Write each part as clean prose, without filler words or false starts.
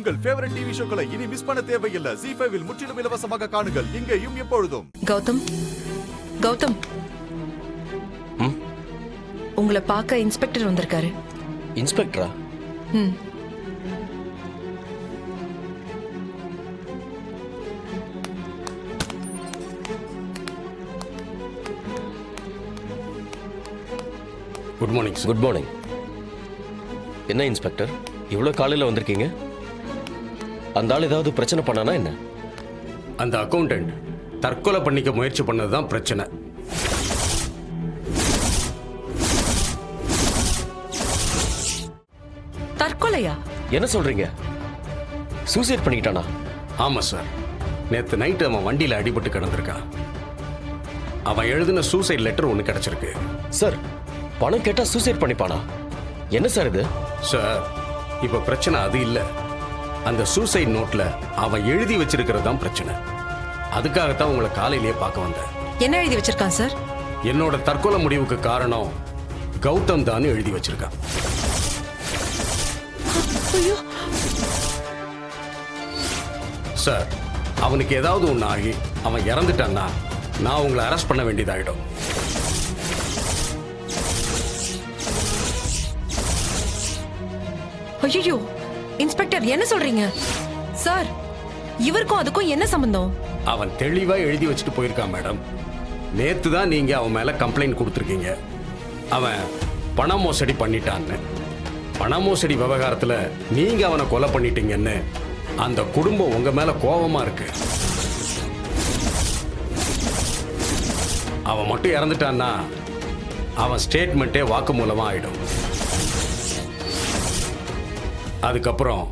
உங்கள் favourite TV ஷோக்களை இனி miss பண்ண தேவையில்லை. ZEE5 இல் முற்றிலும் இலவசமாக காணுங்கள், இங்கேயும் எப்பொழுதும். கௌதம், உங்களை பார்க்க இன்ஸ்பெக்டர் வந்திருக்காரு. இன்ஸ்பெக்டரா? Good morning. Good morning. என்ன இன்ஸ்பெக்டர், இவ்வளோ காலையில் வந்திருக்கீங்க? அந்த ஆள் ஏதாவது பிரச்சனை பண்ணானா என்ன? அந்த அக்கௌண்டன்ட் தற்கொலை பண்ணிக்க முயற்சி பண்ணதுதான் பிரச்சனை. தற்கொலையா? என்ன சொல்றீங்க? சூசைட் பண்ணிக்கிட்டானா? ஆமா சார், நேத்து நைட்டு அவன் வண்டியில அடிபட்டு கிடந்திருக்கான். அவன் எழுதின சூசைட் லெட்டர் ஒன்று கிடைச்சிருக்கு. சார், பணம் கேட்டா சூசைட் பண்ணிப்பானா? என்ன சார் இது? சார், இப்ப பிரச்சனை அது இல்ல. அந்த சூசைட் நோட்ல அவன் எழுதி வச்சிருக்கிறது தான் பிரச்சனை. அதுக்காகத்தான் உங்களை காலையிலேயே பார்க்க வந்தேன். என்ன எழுதி வச்சிருக்கான் சார்? என்னோட தற்கொலை முடிவுக்கு காரணம் கௌதம் தான் எழுதி வச்சிருக்கான். ஐயோ சார், அவனுக்கு ஏதாவது ஒன்று ஆகி அவன் இறந்துட்டான்னா நான் உங்களை அரெஸ்ட் பண்ண வேண்டியதாயிடும். ஐயோ இன்ஸ்பெக்டர், என்ன சொல்றீங்க சார்? இவருக்கும் அதுக்கும் என்ன சம்பந்தம்? அவன் தெளிவா எழுதி வச்சுட்டு போயிருக்கான் மேடம். நேத்து தான் நீங்க அவன் மேல கம்ப்ளைண்ட் கொடுத்துருக்கீங்க. அவன் பண மோசடி பண்ணிட்டான்னு. பண மோசடி விவகாரத்துல நீங்க அவனை கொலை பண்ணிட்டீங்கன்னு அந்த குடும்பம் உங்க மேல கோபமா இருக்கு. அவன் மட்டும் இறந்துட்டான்னா அவன் ஸ்டேட்மெண்ட்டே வாக்குமூலமா ஆயிடும். அதுக்கப்புறம்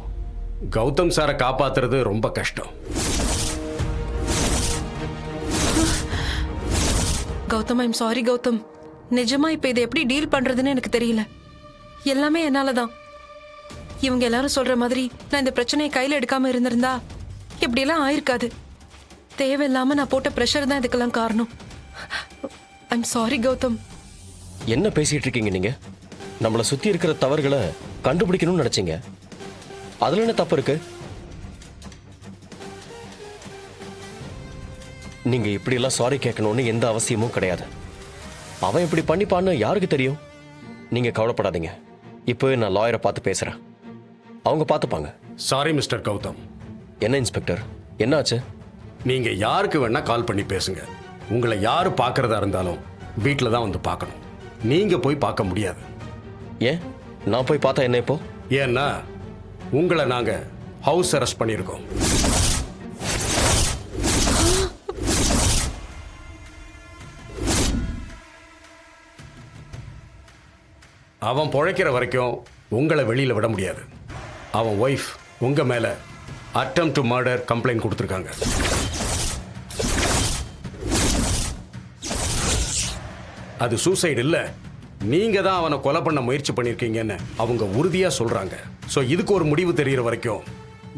கௌதம் சாரை காப்பாத்துறது ரொம்ப கஷ்டம். Gautam, I'm sorry Gautam. நிஜமா இப்ப இதை எப்படி டீல் பண்றதுன்னு எனக்கு தெரியல. எல்லாமே என்னாலதான். இவங்க எல்லாரும் சொல்ற மாதிரி நான் இந்த பிரச்சனையை கையில எடுக்காம இருந்திருந்தா இப்படி எல்லாம் ஆயிருக்காது. தேவையில்லாம நான் போட்ட பிரஷர் தான் இதுக்கெல்லாம் காரணம். I'm sorry Gautam. என்ன பேசிட்டு இருக்கீங்க நீங்க? நம்மளை சுத்தி இருக்கிற தவறுகளை கண்டுபிடிக்கணும்னு நினைச்சீங்க. அதுல என்ன தப்பு இருக்கு? நீங்க இப்படி எல்லாம் சாரி கேட்கணும்னு எந்த அவசியமும் கிடையாது. அவன் இப்படி பண்ணிப்பான்னு யாருக்கு தெரியும்? நீங்க கவலைப்படாதீங்க. இப்போ நான் லாயரை பார்த்து பேசுறேன், அவங்க பார்த்துப்பாங்க. Sorry mister Gautam. என்ன இன்ஸ்பெக்டர், என்னாச்சு? நீங்க யாருக்கு வேணா கால் பண்ணி பேசுங்க. உங்களை யாரு பார்க்கறதா இருந்தாலும் வீட்டில் தான் வந்து பார்க்கணும். நீங்க போய் பார்க்க முடியாது. ஏன்? நான் போய் பார்த்தா என்ன இப்போ? ஏன்னா உங்களை நாங்க ஹவுஸ் அரெஸ்ட் பண்ணியிருக்கோம். அவன் பொழைக்கிற வரைக்கும் உங்களை வெளியில விட முடியாது. அவன் ஒய்ஃப் உங்க மேல அட்டெம்ப்ட் டு மர்டர் கம்ப்ளைண்ட் கொடுத்துருக்காங்க. அது சூசைடு இல்ல, நீங்க தான் அவனை கொலை பண்ண முயற்சி பண்ணிருக்கீங்கன்னு அவங்க உறுதியா சொல்றாங்க. சோ இதுக்கு ஒரு முடிவு தெரிகிற வரைக்கும்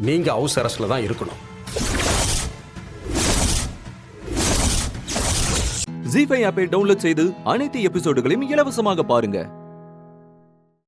நீங்க ஹவுஸ் அரெஸ்ட்ல தான் இருக்கணும். ZEE5 ஆப்பை டவுன்லோட் செய்து அனைத்து எபிசோடுகளையும் இலவசமாக பாருங்க.